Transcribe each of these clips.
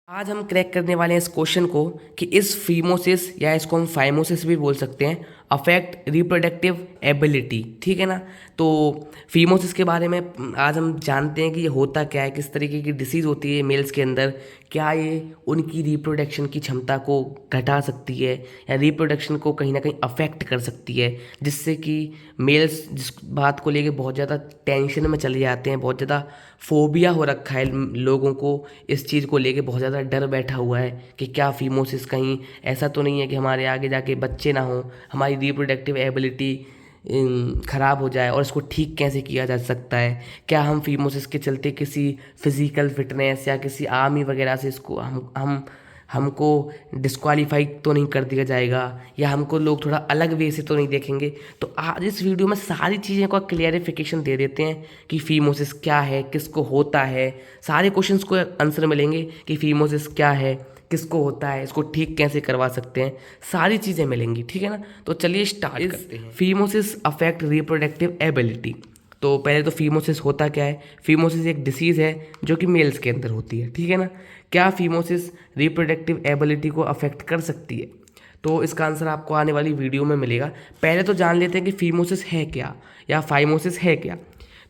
आज हम क्रैक करने वाले हैं इस क्वेश्चन को कि इस फीमोसिस या इसको हम फाइमोसिस भी बोल सकते हैं अफेक्ट रिप्रोडक्टिव एबिलिटी। ठीक है ना। तो फीमोसिस के बारे में आज हम जानते हैं कि ये होता क्या है, किस तरीके की डिसीज़ होती है मेल्स के अंदर, क्या ये उनकी रिप्रोडक्शन की क्षमता को घटा सकती है या रिप्रोडक्शन को कहीं ना कहीं अफेक्ट कर सकती है, जिससे कि मेल्स जिस बात को लेके बहुत ज़्यादा टेंशन में चले जाते हैं, बहुत ज़्यादा फोबिया हो रखा है लोगों को, इस चीज़ को लेके बहुत ज़्यादा डर बैठा हुआ है कि क्या फीमोसिस कहीं ऐसा तो नहीं है कि हमारे आगे जाके बच्चे ना हो, हमारी रिप्रोडक्टिव एबिलिटी ख़राब हो जाए, और इसको ठीक कैसे किया जा सकता है। क्या हम फीमोसिस के चलते किसी फिज़िकल फिटनेस या किसी आर्मी वगैरह से इसको हमको डिस्क्वालीफाई तो नहीं कर दिया जाएगा, या हमको लोग थोड़ा अलग वे से तो नहीं देखेंगे। तो आज इस वीडियो में सारी चीज़ें का क्लियरिफिकेशन दे देते हैं कि फीमोसिस क्या है, किसको होता है, सारे क्वेश्चंस को आंसर मिलेंगे कि फीमोसिस क्या है, किसको होता है, इसको ठीक कैसे करवा सकते हैं, सारी चीज़ें मिलेंगी। ठीक है ना। तो चलिए स्टार्ट करते हैं। Phimosis affect reproductive ability. तो पहले तो फीमोसिस होता क्या है। फीमोसिस एक डिसीज़ है जो कि मेल्स के अंदर होती है। ठीक है ना। क्या फीमोसिस रिप्रोडक्टिव एबिलिटी को अफेक्ट कर सकती है, तो इसका आंसर आपको आने वाली वीडियो में मिलेगा। पहले तो जान लेते हैं कि फीमोसिस है क्या या फाइमोसिस है क्या।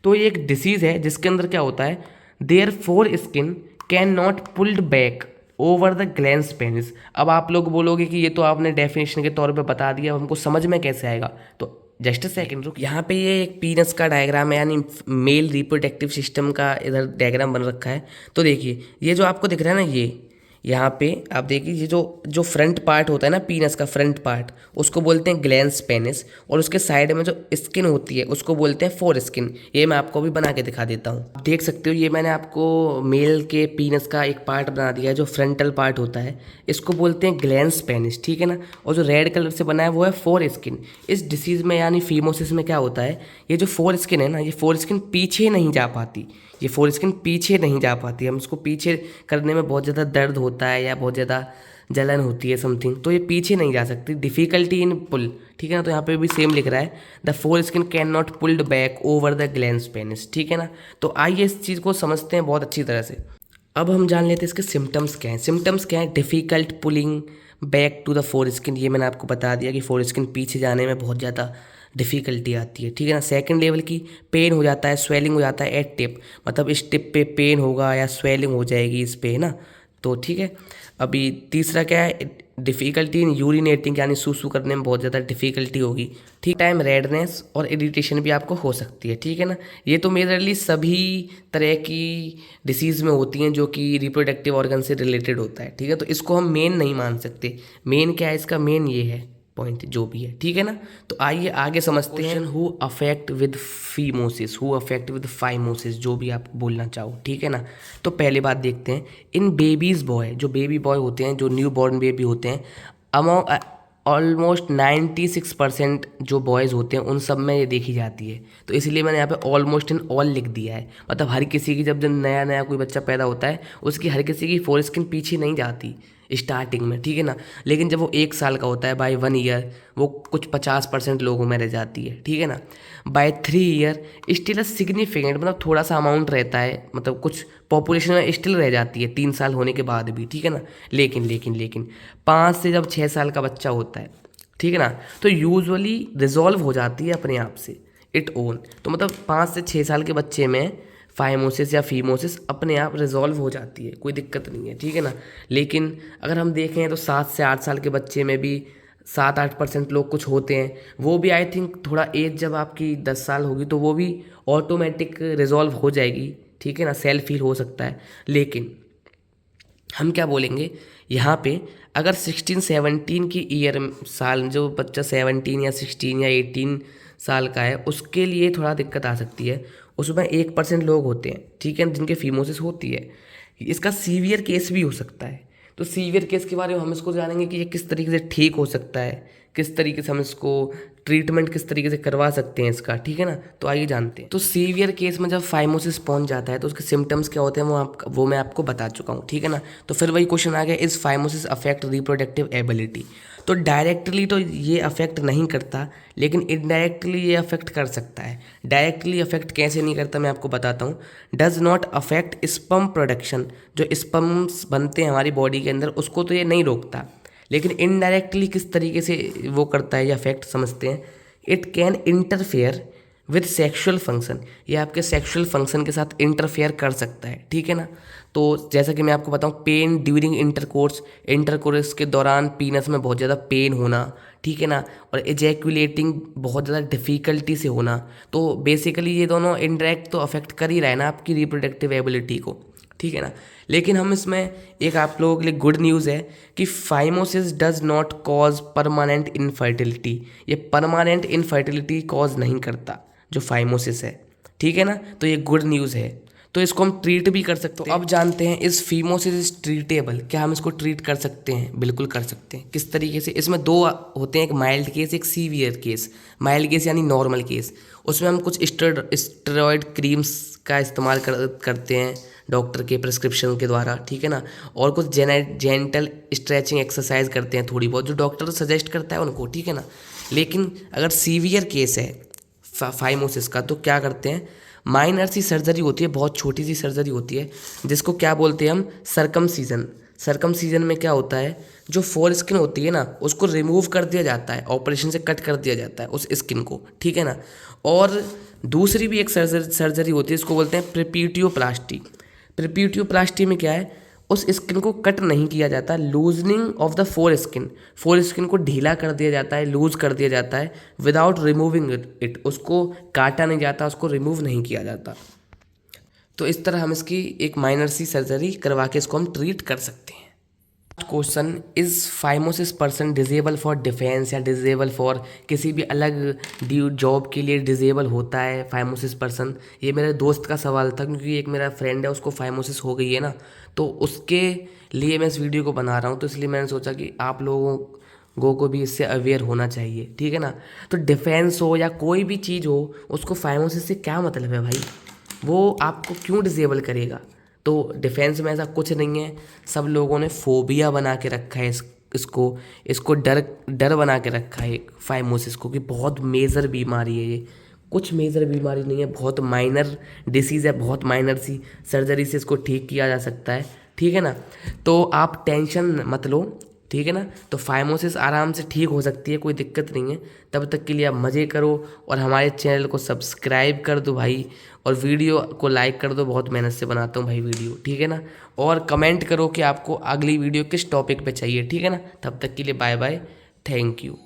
तो ये एक डिसीज़ है जिसके अंदर क्या होता है, there foreskin can not pulled back over the glans penis. अब आप लोग बोलोगे कि ये तो आपने डेफिनेशन के तौर पे बता दिया, हमको समझ में कैसे आएगा। तो जस्ट अ सेकेंड रुक, यहाँ पे ये एक पीनस का डायग्राम है, यानी मेल रिप्रोडक्टिव सिस्टम का इधर डायग्राम बन रखा है। तो देखिए ये जो आपको दिख रहा है ना, ये यहाँ पे आप देखिए, ये जो जो फ्रंट पार्ट होता है ना पीनस का फ्रंट पार्ट, उसको बोलते हैं ग्लैंस पेनिस, और उसके साइड में जो स्किन होती है उसको बोलते हैं फोर स्किन। ये मैं आपको भी बना के दिखा देता हूँ, आप देख सकते हो। ये मैंने आपको मेल के पीनस का एक पार्ट बना दिया है, जो फ्रंटल पार्ट होता है इसको बोलते हैं ग्लैंस पेनिस। ठीक है ना। और जो रेड कलर से बना है वो है फोर स्किन। इस डिसीज़ में यानी फीमोसिस में क्या होता है, ये जो फोर स्किन है ना, ये फोर स्किन पीछे नहीं जा पाती, ये फोर स्किन पीछे नहीं जा पाती। हम इसको पीछे करने में बहुत ज़्यादा दर्द होता है या बहुत ज़्यादा जलन होती है समथिंग, तो ये पीछे नहीं जा सकती, डिफ़िकल्टी इन पुल। ठीक है ना। तो यहाँ पे भी सेम लिख रहा है, the foreskin can not pulled back over the glans penis. ठीक है ना। तो आइए इस चीज़ को समझते हैं बहुत अच्छी तरह से। अब हम जान लेते हैं इसके सिम्टम्स क्या हैं। सिम्टम्स क्या है, difficult pulling back to the foreskin. ये मैंने आपको बता दिया कि फोर स्किन पीछे जाने में बहुत ज़्यादा डिफ़िकल्टी आती है। ठीक है ना। सेकंड लेवल की पेन हो जाता है, स्वेलिंग हो जाता है एट टिप, मतलब इस टिप पे पेन होगा या स्वेलिंग हो जाएगी इस पे, है ना। तो ठीक है। अभी तीसरा क्या है, डिफ़िकल्टी इन यूरिनेटिंग, यानी सूसू करने में बहुत ज़्यादा डिफ़िकल्टी होगी। ठीक टाइम रेडनेस और इरिटेशन भी आपको हो सकती है। ठीक है ना। ये तो मेजरली सभी तरह की डिसीज़ में होती हैं जो कि रिप्रोडक्टिव ऑर्गन से रिलेटेड होता है। ठीक है। तो इसको हम मेन नहीं मान सकते। मेन क्या है इसका, मेन ये है पॉइंट जो भी है। ठीक है ना। तो आइए आगे समझते हैं। Who affect with phimosis, who affect with phimosis, जो भी आप बोलना चाहो। ठीक है ना। तो पहले बात देखते हैं, इन बेबीज़ बॉय, जो बेबी बॉय होते हैं, जो न्यू बॉर्न बेबी होते हैं, अमॉन्ग ऑलमोस्ट 96% जो बॉयज़ होते हैं उन सब में ये देखी जाती है। तो इसलिए मैंने यहाँ पे ऑलमोस्ट इन ऑल लिख दिया है, मतलब हर किसी की, जब जब नया नया कोई बच्चा पैदा होता है उसकी हर किसी की फोर स्किन पीछे नहीं जाती स्टार्टिंग में। ठीक है ना। लेकिन जब वो 1 साल का होता है, बाय 1 ईयर, वो कुछ 50% लोगों में रह जाती है। ठीक है ना। By 3 year still a significant, मतलब थोड़ा सा अमाउंट रहता है, मतलब कुछ पॉपुलेशन में स्टिल रह जाती है 3 साल होने के बाद भी। ठीक है ना। लेकिन लेकिन लेकिन 5 से जब 6 साल का बच्चा होता है, ठीक है ना, तो यूजुअली रिजॉल्व हो जाती है अपने आप से, इट ओन। तो मतलब 5 से 6 साल के बच्चे में फाइमोसिस या फीमोसिस अपने आप रिजॉल्व हो जाती है, कोई दिक्कत नहीं है। ठीक है ना। लेकिन अगर हम देखें तो 7 से 8 साल के बच्चे में भी 7-8% लोग कुछ होते हैं, वो भी आई थिंक थोड़ा एज जब आपकी 10 साल होगी तो वो भी ऑटोमेटिक रिजॉल्व हो जाएगी। ठीक है ना। सेल्फ हील हो सकता है। लेकिन हम क्या बोलेंगे यहाँ पे, अगर 16-17 की ईयर साल, जो बच्चा 17 या 16 या 18 साल का है, उसके लिए थोड़ा दिक्कत आ सकती है। उसमें 1% लोग होते हैं, ठीक है, जिनके फीमोसिस होती है। इसका सीवियर केस भी हो सकता है। तो सीवियर केस के बारे में हम इसको जानेंगे कि ये किस तरीके से ठीक हो सकता है, किस तरीके से हम इसको ट्रीटमेंट किस तरीके से करवा सकते हैं इसका, ठीक है ना। तो आइए जानते हैं। तो सीवियर केस में जब फाइमोसिस पहुंच जाता है तो उसके सिम्टम्स क्या होते हैं वो मैं आपको बता चुका हूँ, ठीक है ना। तो फिर वही क्वेश्चन आ गया, is phimosis affect reproductive ability. तो डायरेक्टली तो ये अफेक्ट नहीं करता, लेकिन इनडायरेक्टली ये अफेक्ट कर सकता है। डायरेक्टली अफेक्ट कैसे नहीं करता मैं आपको बताता हूँ। Does not affect sperm production, जो स्पर्म्स बनते हैं हमारी बॉडी के अंदर उसको तो ये नहीं रोकता, लेकिन इनडायरेक्टली किस तरीके से वो करता है ये अफेक्ट समझते हैं। It can interfere with sexual function, ये आपके सेक्सुअल फंक्शन के साथ इंटरफेयर कर सकता है, ठीक है ना। तो जैसा कि मैं आपको बताऊं, पेन ड्यूरिंग इंटरकोर्स के दौरान पीनस में बहुत ज़्यादा पेन होना, ठीक है ना, और एजैकुलेटिंग बहुत ज़्यादा डिफ़िकल्टी से होना। तो बेसिकली ये दोनों इनडायरेक्ट तो अफेक्ट कर ही रहा है ना आपकी रिप्रोडक्टिव एबिलिटी को, ठीक है ना। लेकिन हम इसमें एक आप लोगों के लिए गुड न्यूज़ है कि phimosis does not cause permanent infertility, ये परमानेंट इनफर्टिलिटी कॉज नहीं करता जो फाइमोसिस है, ठीक है ना। तो ये गुड न्यूज़ है, तो इसको हम ट्रीट भी कर सकते हैं। तो अब जानते हैं, इस फीमोसिस इज ट्रीटेबल, क्या हम इसको ट्रीट कर सकते हैं? बिल्कुल कर सकते हैं। किस तरीके से? इसमें दो होते हैं, एक माइल्ड केस, एक सीवियर केस। माइल्ड केस यानी नॉर्मल केस, उसमें हम कुछ स्टेरॉयड क्रीम्स का इस्तेमाल करते हैं डॉक्टर के प्रिस्क्रिप्शन के द्वारा, ठीक है ना, और कुछ जेंटल स्ट्रेचिंग एक्सरसाइज करते हैं थोड़ी बहुत, जो डॉक्टर सजेस्ट करता है उनको, ठीक है ना। लेकिन अगर सीवियर केस है फाइमोसिस का, तो क्या करते हैं, माइनर सी सर्जरी होती है, बहुत छोटी सी सर्जरी होती है, जिसको क्या बोलते हैं हम, सर्कमसीजन। सर्कमसीजन में क्या होता है, जो फोर स्किन होती है ना उसको रिमूव कर दिया जाता है, ऑपरेशन से कट कर दिया जाता है उस स्किन को, ठीक है ना। और दूसरी भी एक सर्जरी होती है, इसको बोलते हैं प्रिप्यूटियोप्लास्टी। प्रिप्यूटियोप्लास्टी में क्या है, उस स्किन को कट नहीं किया जाता, loosening of the four skin को ढीला कर दिया जाता है, लूज कर दिया जाता है, विदाउट रिमूविंग इट, उसको काटा नहीं जाता, उसको रिमूव नहीं किया जाता। तो इस तरह हम इसकी एक माइनर सी सर्जरी करवा के इसको हम ट्रीट कर सकते हैं। Question, is phimosis person disable for defence या डिजेबल फॉर किसी भी अलग जॉब के लिए डिजेबल होता है फाइमोसिस पर्सन? ये मेरे दोस्त का सवाल था, क्योंकि एक मेरा फ्रेंड है उसको फाइमोसिस हो गई है ना, तो उसके लिए मैं इस वीडियो को बना रहा हूँ। तो इसलिए मैंने सोचा कि आप लोगों को भी इससे अवेयर होना चाहिए, ठीक है ना। तो डिफेंस हो या कोई भी चीज़ हो, उसको फाइमोसिस से क्या मतलब है भाई, वो आपको क्यों डिजेबल करेगा? तो डिफेंस में ऐसा कुछ नहीं है, सब लोगों ने फोबिया बना के रखा है इसको डर बना के रखा है फाइमोसिस को, कि बहुत मेजर बीमारी है ये। कुछ मेजर बीमारी नहीं है, बहुत माइनर डिसीज़ है, बहुत माइनर सी सर्जरी से इसको ठीक किया जा सकता है, ठीक है ना। तो आप टेंशन मत लो, ठीक है ना। तो फाइमोसिस आराम से ठीक हो सकती है, कोई दिक्कत नहीं है। तब तक के लिए आप मज़े करो और हमारे चैनल को सब्सक्राइब कर दो भाई, और वीडियो को लाइक कर दो, बहुत मेहनत से बनाता हूँ भाई वीडियो, ठीक है ना। और कमेंट करो कि आपको अगली वीडियो किस टॉपिक पे चाहिए, ठीक है ना। तब तक के लिए बाय बाय, थैंक यू।